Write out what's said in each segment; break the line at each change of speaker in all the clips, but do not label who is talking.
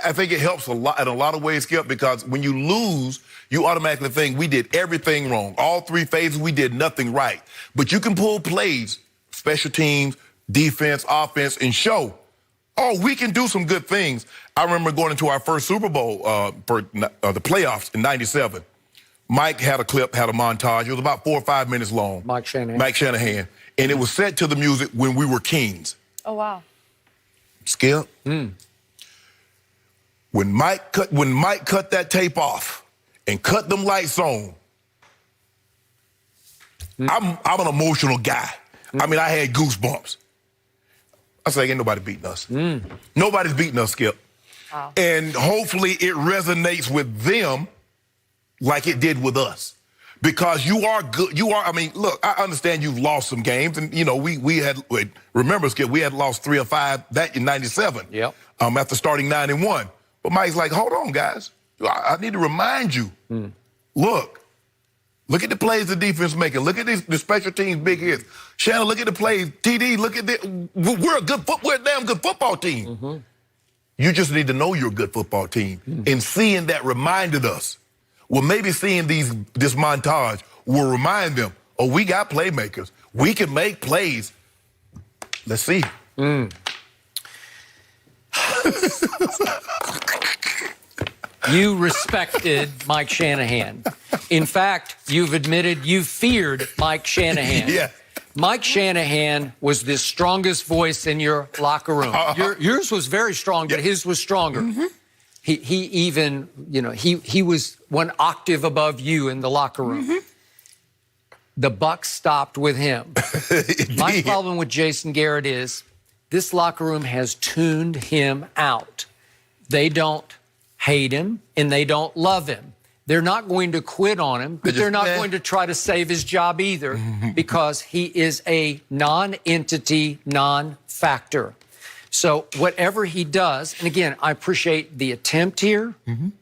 I think it helps a lot in a lot of ways, Skip, because when you lose, you automatically think we did everything wrong. All three phases, we did nothing right. But you can pull plays, special teams, defense, offense, and show, oh, we can do some good things. I remember going into our first Super Bowl for the playoffs in '97. Mike had a clip, had a montage. It was about 4 or 5 minutes long.
Mike Shanahan.
And it was set to the music When We Were Kings.
Oh, wow.
Skip. When Mike cut that tape off and cut them lights on, I'm an emotional guy. I mean, I had goosebumps. I said, ain't nobody beating us. Nobody's beating us, Skip.
Wow.
And hopefully it resonates with them like it did with us. Because you are good. I mean, look, I understand you've lost some games. And, you know, we had, remember, Skip, we had lost 3 or 5 that in '97.
Yep.
After starting 9-1. But Mike's like, hold on, guys. I need to remind you. Look at the plays the defense making. Look at the special teams big hits. Shannon, look at the plays. TD, look at we're a damn good football team. You just need to know you're a good football team. And seeing that reminded us. Well, maybe seeing this montage will remind them, oh, we got playmakers. We can make plays. Let's see.
You respected Mike Shanahan. In fact, you've admitted you feared Mike Shanahan.
Yeah.
Mike Shanahan was the strongest voice in your locker room. Yours was very strong, but his was stronger. He even, you know, he was one octave above you in the locker room. The buck stopped with him. My problem with Jason Garrett is this locker room has tuned him out. They don't hate him and they don't love him. They're not going to quit on him, but they're not going to try to save his job either because he is a non-entity, non-factor. So whatever he does, and again, I appreciate the attempt here,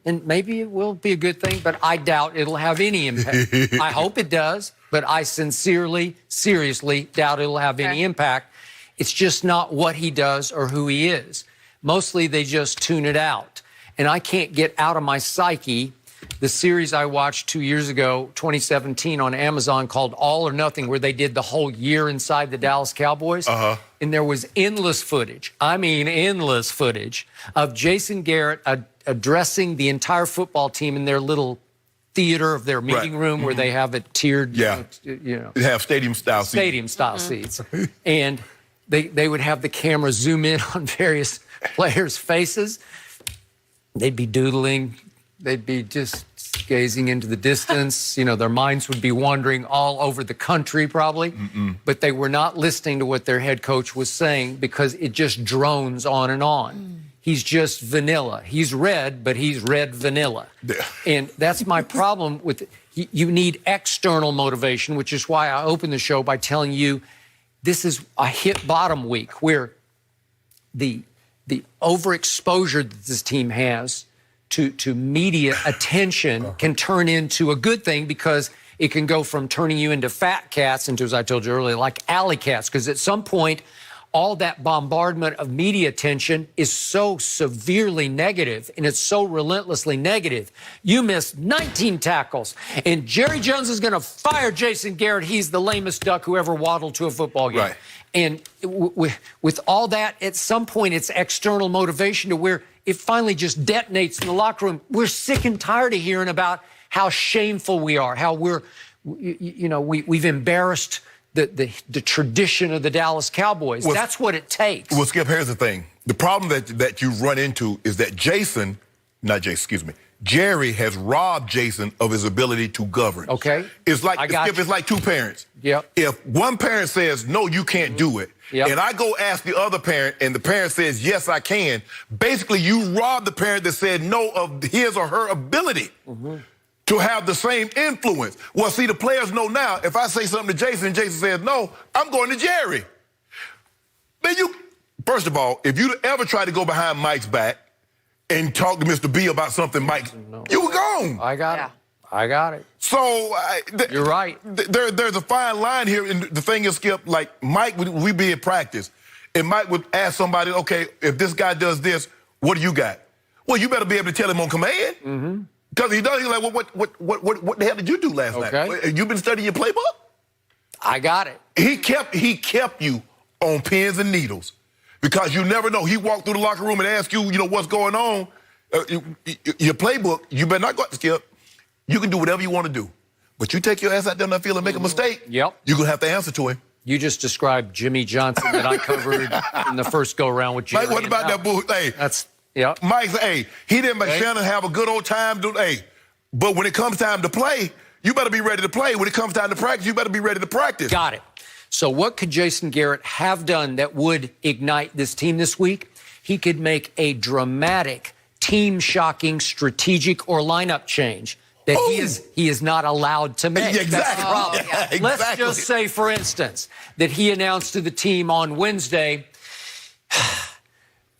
and maybe it will be a good thing, but I doubt it'll have any impact. I hope it does, but I sincerely, seriously doubt it'll have any impact. It's just not what he does or who he is. Mostly they just tune it out. And I can't get out of my psyche the series I watched 2 years ago, 2017, on Amazon called All or Nothing, where they did the whole year inside the Dallas Cowboys. And there was endless footage, I mean endless footage, of Jason Garrett addressing the entire football team in their little theater of their meeting room where they have it tiered, you know.
They have stadium-style seats.
Stadium-style seats. And they would have the camera zoom in on various players' faces. They'd be doodling. They'd be just gazing into the distance. You know, their minds would be wandering all over the country probably. But they were not listening to what their head coach was saying because it just drones on and on. He's just vanilla. He's red, but he's red vanilla. And that's my problem with it. You need external motivation, which is why I opened the show by telling you this is a hit bottom week where the overexposure that this team has to media attention can turn into a good thing because it can go from turning you into fat cats into, as I told you earlier, like alley cats. Because at some point, all that bombardment of media attention is so severely negative and it's so relentlessly negative. You missed 19 tackles and Jerry Jones is going to fire Jason Garrett. He's the lamest duck who ever waddled to a football game.
Right.
And with all that, at some point, it's external motivation to where it finally just detonates in the locker room. We're sick and tired of hearing about how shameful we are, how we've embarrassed the tradition of the Dallas Cowboys.
Well,
that's what it takes.
Well, Skip, here's the thing. The problem that you run into is that Jerry has robbed Jason of his ability to govern.
Okay.
It's like, Skip, it's like two parents.
Yep.
If one parent says, no, you can't do it, and I go ask the other parent, and the parent says, yes, I can, basically you rob the parent that said no of his or her ability to have the same influence. Well, see, the players know now, if I say something to Jason and Jason says no, I'm going to Jerry. Then first of all, if you ever try to go behind Mike's back and talk to Mr. B about something, Mike, you were gone.
I got it. I got it.
So
you're right.
There's a fine line here, and the thing is, Skip, like Mike, we be at practice, and Mike would ask somebody, okay, if this guy does this, what do you got? Well, you better be able to tell him on command. Because he does. He's like, well, what the hell did you do last night? You been studying your playbook?
I got it.
He kept you on pins and needles because you never know. He walked through the locker room and asked you, what's going on. Your playbook, you better not go to Skip. You can do whatever you want to do. But you take your ass out there on that field and make a mistake, you're going to have to answer to him.
You just described Jimmy Johnson that I covered in the first go-around with Jerry.
Mike, what about that bull? Hey, Mike said, hey, he didn't make Shannon have a good old time. But when it comes time to play, you better be ready to play. When it comes time to practice, you better be ready to practice.
Got it. So what could Jason Garrett have done that would ignite this team this week? He could make a dramatic, team-shocking, strategic or lineup change that he is not allowed to make.
Exactly.
That's the problem.
Yeah, exactly.
Let's just say, for instance, that he announced to the team on Wednesday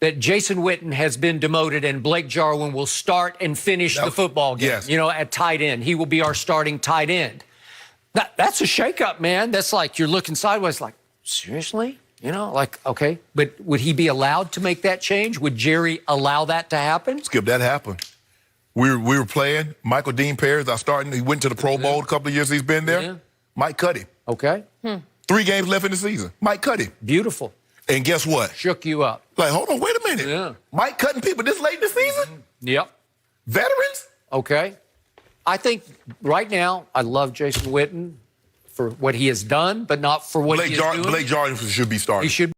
that Jason Witten has been demoted and Blake Jarwin will start and finish the football game, at tight end. He will be our starting tight end. That's a shakeup, man. That's like you're looking sideways like, seriously? Okay. But would he be allowed to make that change? Would Jerry allow that to happen?
Skip, that happened. We were playing. Michael Dean Perez, our starting. He went to the Pro Bowl a couple of years he's been there.
Yeah.
Mike cut him.
Okay.
3 games left in the season. Mike cut him.
Beautiful.
And guess what?
Shook you up.
Like, hold on, wait a minute.
Yeah.
Mike cutting people this late in the season?
Yep.
Veterans?
Okay. I think right now I love Jason Witten for what he has done, but not for what he is doing.
Blake Jarwin should be starting.
He should